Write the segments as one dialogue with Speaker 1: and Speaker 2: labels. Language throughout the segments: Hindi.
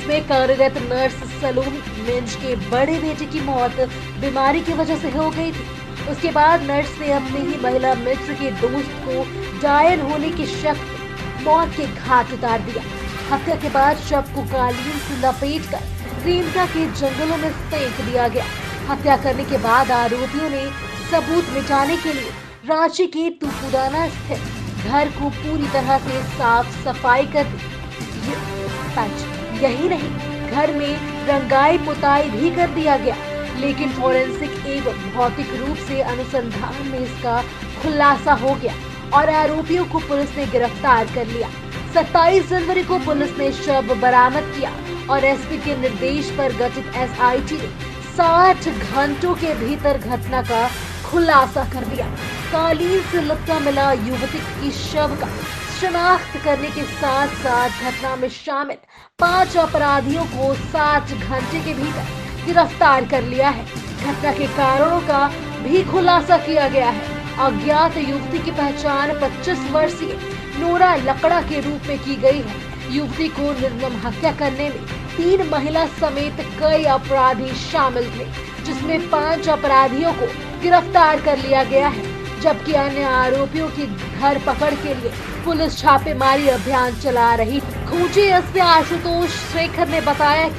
Speaker 1: जिसमें कार्यरत नर्स सलोमी मिंज के बड़े बेटे की मौत बीमारी की वजह से हो गई थी। उसके बाद नर्स ने अपने ही महिला मित्र के दोस्त को डायन होने के शक में मौत के घाट उतार दिया। हत्या के बाद शव को कालीन से लपेटकर रेमटा के जंगलों में फेंक दिया गया। हत्या करने के बाद आरोपियों ने सबूत मिटाने के लिए रांची के तुपुदाना स्थित घर को पूरी तरह से साफ सफाई कर दी। यही नहीं, घर में रंगाई पुताई भी कर दिया गया, लेकिन फोरेंसिक एवं भौतिक रूप से अनुसंधान में इसका खुलासा हो गया और आरोपियों को पुलिस ने गिरफ्तार कर लिया। 27 जनवरी को पुलिस ने शव बरामद किया और एसपी के निर्देश पर गठित एसआईटी ने 60 घंटों के भीतर घटना का खुलासा कर दिया। कालीन से लिपटा मिला युवती की शव का शिनाख्त करने के साथ साथ घटना में शामिल 5 अपराधियों को 60 घंटे के भीतर गिरफ्तार कर लिया है। घटना के कारणों का भी खुलासा किया गया है। अज्ञात युवती की पहचान 25 वर्षीय नोरा लकड़ा के रूप में की गई है। युवती को निर्मम हत्या करने में 3 महिला समेत कई अपराधी शामिल थे, जिसमें 5 अपराधियों को गिरफ्तार कर लिया गया है, जबकि अन्य आरोपियों की धर पकड़ के लिए पुलिस छापेमारी अभियान चला रही। खूंटी एसपी आशुतोष शेखर ने बताया कि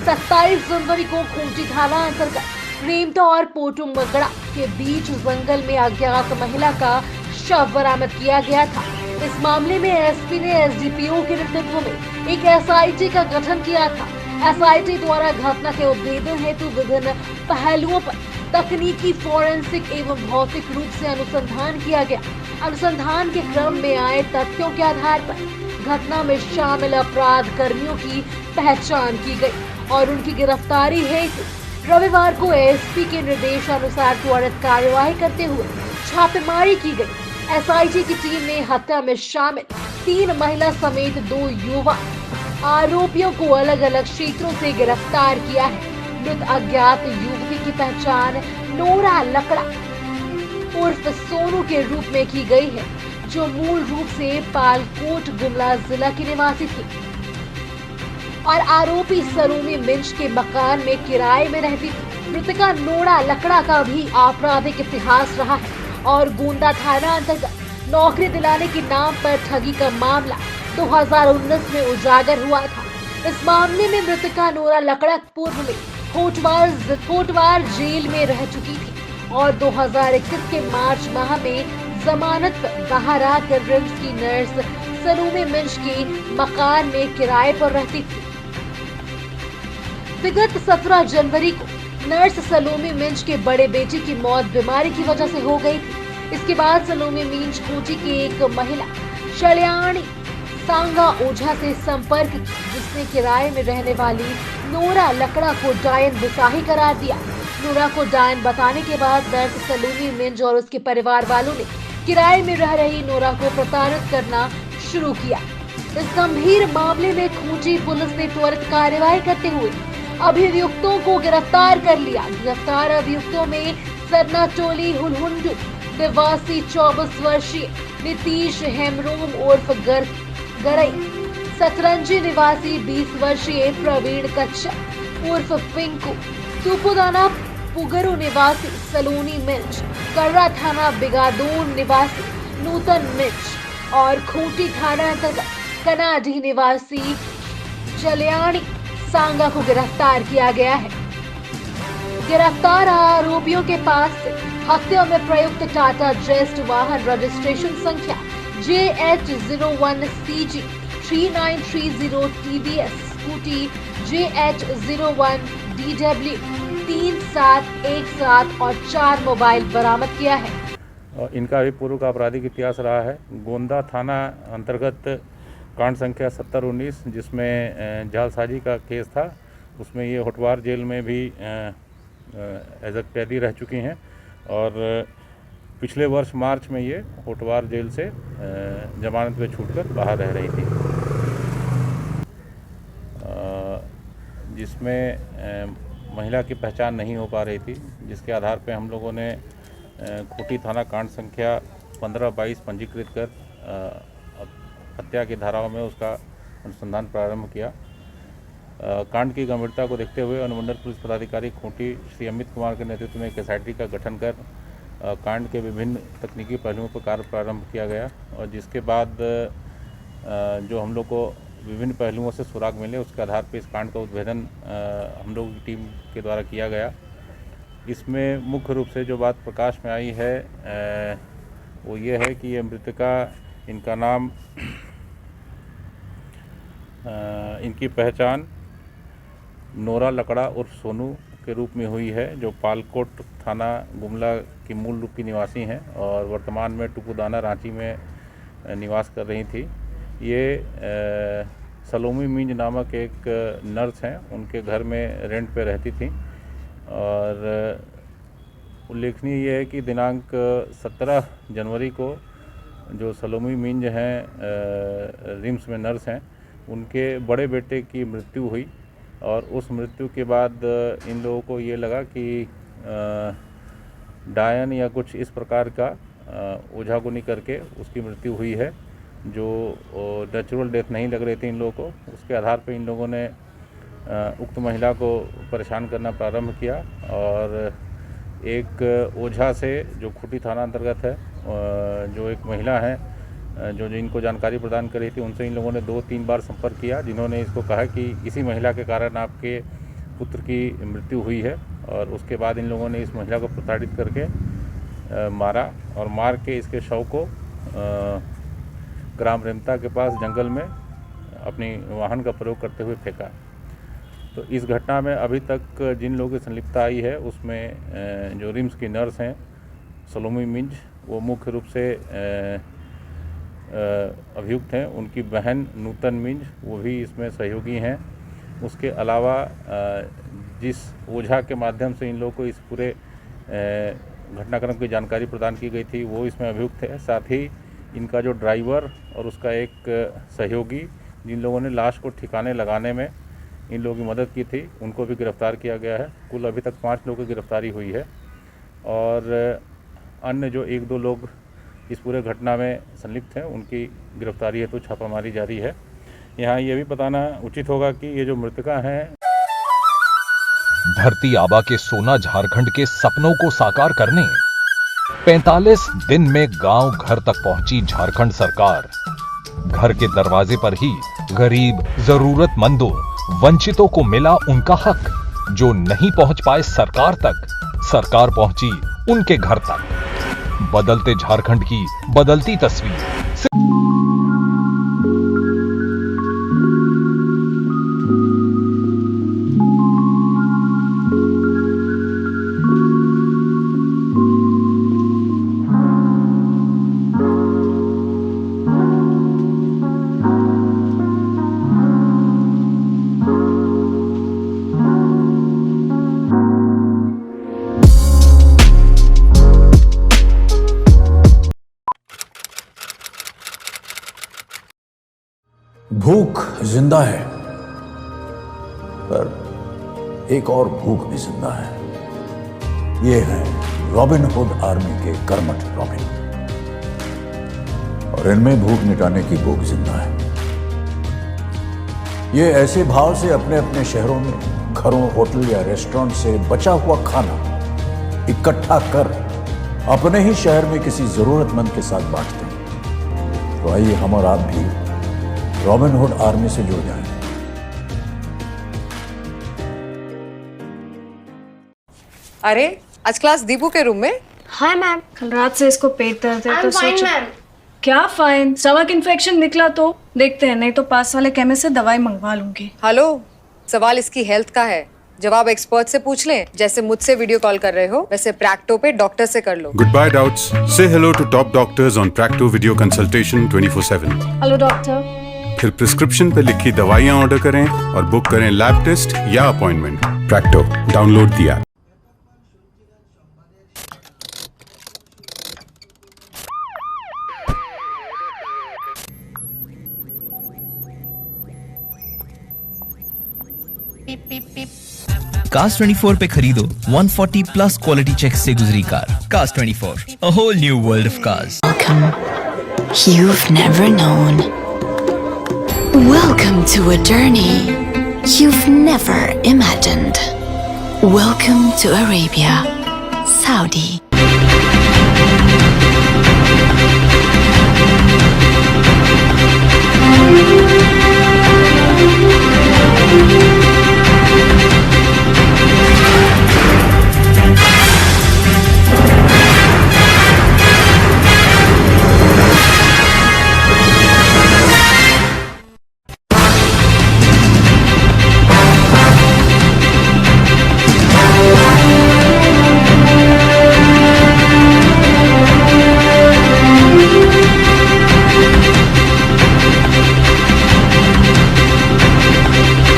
Speaker 1: 27 जनवरी को खूंटी थाना अंतर्गत रेमटा और पोटुमगड़ा के बीच जंगल में अज्ञात महिला का शव बरामद किया गया था। इस मामले में एसपी ने एसडीपीओ के नेतृत्व में एक एसआईटी का गठन किया था। एसआईटी द्वारा घटना के उद्भेदन हेतु विभिन्न पहलुओं पर तकनीकी, फोरेंसिक एवं भौतिक रूप से अनुसंधान किया गया। अनुसंधान के क्रम में आए तथ्यों के आधार पर घटना में शामिल अपराध कर्मियों की पहचान की गई और उनकी गिरफ्तारी हेतु रविवार को एसपी के निर्देशानुसार त्वरित कार्यवाही करते हुए छापेमारी की गई। एसआईटी की टीम ने हत्या में शामिल 3 महिला समेत 2 युवा आरोपियों को अलग अलग क्षेत्रों से गिरफ्तार किया है। मृत अज्ञात युवती की पहचान नोरा लकड़ा उर्फ सोनू के रूप में की गई है, जो मूल रूप से पालकोट गुमला जिला की निवासी थी और आरोपी सलोमी मिंज के मकान में किराए में रहती थी। मृतका नोरा लकड़ा का भी आपराधिक इतिहास रहा है और गोंदा थाना अंतर्गत नौकरी दिलाने के नाम पर ठगी का मामला 2019 में उजागर हुआ था। इस मामले में मृतका नोरा लकड़ा पूर्व में होटवार जेल में रह चुकी थी और 2021 के मार्च माह में जमानत पर बाहर आकर रिम्स की नर्स सलोमी मिंज के मकान में किराए पर रहती थी। विगत 17 जनवरी को नर्स सलोमी मिंज के बड़े बेटे की मौत बीमारी की वजह से हो गई थी। इसके बाद सलोमी मिंज खूंटी की एक महिला कल्याणी सांगा ओझा से संपर्क किया, जिसने किराए में रहने वाली नोरा लकड़ा को डायन बिसाही करार दिया। नोरा को डायन बताने के बाद नर्स सलोमी मिंज और उसके परिवार वालों ने किराए में रह रही नोरा को प्रताड़ित करना शुरू किया। इस गंभीर मामले में खूंटी पुलिस ने त्वरित कार्यवाही करते हुए अभियुक्तों को गिरफ्तार कर लिया। गिरफ्तार अभियुक्तों में सरना टोली हुलहुंडू निवासी 24 वर्षीय नीतीश हेमरोम उर्फ गरई, सतरंजी निवासी 20 वर्षीय प्रवीण कच्छप उर्फ पिंकू, तुपुदाना पुगरू निवासी सलोनी मिंज, कर्रा थाना बिगादून निवासी नूतन मिंज और खूंटी थाना अंतर्गत कनाडी निवासी चल्याणी सांगा को गिरफ्तार किया गया है। गिरफ्तार आरोपियों के पास से हत्या में प्रयुक्त टाटा जेस्ट वाहन रजिस्ट्रेशन संख्या JH01CG 3930 TVS स्कूटी JH01DW 3717 और 4 मोबाइल बरामद किया है।
Speaker 2: इनका भी पूर्व का आपराधिक इतिहास रहा है। गोंदा थाना अंतर्गत कांड संख्या 7019 जिसमें जालसाजी का केस था, उसमें ये होटवार जेल में भी एज ए कैदी रह चुकी हैं और पिछले वर्ष मार्च में ये होटवार जेल से जमानत पे छूटकर बाहर रह रही थी, जिसमें महिला की पहचान नहीं हो पा रही थी, जिसके आधार पे हम लोगों ने खूंटी थाना कांड संख्या 1522 पंजीकृत कर हत्या की धाराओं में उसका अनुसंधान प्रारंभ किया। कांड की गंभीरता को देखते हुए अनुमंडल पुलिस पदाधिकारी खूंटी श्री अमित कुमार के नेतृत्व में एक एसआईटी का गठन कर कांड के विभिन्न तकनीकी पहलुओं पर कार्य प्रारंभ किया गया और जिसके बाद जो हम लोग को विभिन्न पहलुओं से सुराग मिले उसके आधार पर इस कांड का उद्भेदन हम लोग की टीम के द्वारा किया गया। इसमें मुख्य रूप से जो बात प्रकाश में आई है वो ये है कि ये मृतका, इनका नाम, इनकी पहचान नोरा लकड़ा उर्फ सोनू के रूप में हुई है, जो पालकोट थाना गुमला की मूल रूप की निवासी हैं और वर्तमान में टुपुदाना रांची में निवास कर रही थी। ये सलोमी मिंज नामक एक नर्स हैं, उनके घर में रेंट पे रहती थी और उल्लेखनीय ये है कि दिनांक 17 जनवरी को जो सलोमी मिंज हैं रिम्स में नर्स हैं, उनके बड़े बेटे की मृत्यु हुई और उस मृत्यु के बाद इन लोगों को ये लगा कि डायन या कुछ इस प्रकार का ओझागुनी करके उसकी मृत्यु हुई है, जो नेचुरल डेथ नहीं लग रही थी इन लोगों को। उसके आधार पर इन लोगों ने उक्त महिला को परेशान करना प्रारंभ किया और एक ओझा से जो खूंटी थाना अंतर्गत है, जो एक महिला है जो इनको जानकारी प्रदान कर रही थी, उनसे इन लोगों ने 2-3 बार संपर्क किया, जिन्होंने इसको कहा कि इसी महिला के कारण आपके पुत्र की मृत्यु हुई है। और उसके बाद इन लोगों ने इस महिला को प्रताड़ित करके मारा और मार के इसके शव को ग्राम रेमता के पास जंगल में अपनी वाहन का प्रयोग करते हुए फेंका। तो इस घटना में अभी तक जिन लोगों की संलिप्तता आई है उसमें जो रिम्स की नर्स हैं सलोमी मिंज, वो मुख्य रूप से अभियुक्त हैं। उनकी बहन नूतन मिंज वो भी इसमें सहयोगी हैं। उसके अलावा जिस ओझा के माध्यम से इन लोगों को इस पूरे घटनाक्रम की जानकारी प्रदान की गई थी वो इसमें अभियुक्त है। साथ ही इनका जो ड्राइवर और उसका एक सहयोगी, जिन लोगों ने लाश को ठिकाने लगाने में इन लोगों की मदद की थी, उनको भी गिरफ्तार किया गया है। कुल अभी तक 5 लोगों की गिरफ्तारी हुई है और अन्य जो 1-2 लोग इस पूरे घटना में संलिप्त हैं उनकी गिरफ्तारी हेतु छापामारी जारी है। यहाँ ये भी बताना उचित होगा कि ये जो मृतका हैं,
Speaker 3: धरती आबा के सोना झारखंड के सपनों को साकार करने 45 दिन में गांव घर तक पहुंची झारखंड सरकार। घर के दरवाजे पर ही गरीब, जरूरतमंदों, वंचितों को मिला उनका हक। जो नहीं पहुंच पाए सरकार तक, सरकार पहुंची उनके घर तक। बदलते झारखंड की बदलती तस्वीर।
Speaker 4: भूख जिंदा है, पर एक और भूख भी जिंदा है। ये है रॉबिन हुड आर्मी के कर्मठ रॉबिन, और इनमें भूख मिटाने की भूख जिंदा है। ये ऐसे भाव से अपने अपने शहरों में घरों, होटल या रेस्टोरेंट से बचा हुआ खाना इकट्ठा कर अपने ही शहर में किसी जरूरतमंद के साथ बांटते हैं। तो आइए हम और आप भी रॉबिन हुड आर्मी से जुड़ जाएं।
Speaker 5: अरे आज क्लास दीपू के रूम में?
Speaker 6: Hi ma'am.
Speaker 7: कल रात से इसको पेट दर्द है तो सोचो।
Speaker 6: मैम।
Speaker 7: क्या फाइन? स्टमक इन्फेक्शन निकला तो देखते हैं, नहीं तो पास वाले केमिस्ट से दवाई मंगवा लूंगी।
Speaker 5: हेलो, सवाल इसकी हेल्थ का है, जवाब एक्सपर्ट से पूछ लें। जैसे मुझसे वीडियो कॉल कर रहे हो वैसे प्रैक्टो पे डॉक्टर से कर लो।
Speaker 8: Goodbye doubts. Say hello to top doctors on Practo video consultation 24/7.
Speaker 7: Hello doctor.
Speaker 8: फिर प्रिस्क्रिप्शन पे लिखी दवाइयाँ ऑर्डर करें और बुक करें लैब टेस्ट या appointment. Practo, download the app.
Speaker 9: Cars 24 पे खरीदो 140 प्लस क्वालिटी चेक से गुजरी car. Cars 24, a whole new world of cars.
Speaker 10: Welcome. You've never known. Welcome to a journey
Speaker 6: you've never imagined. Welcome to Arabia, Saudi.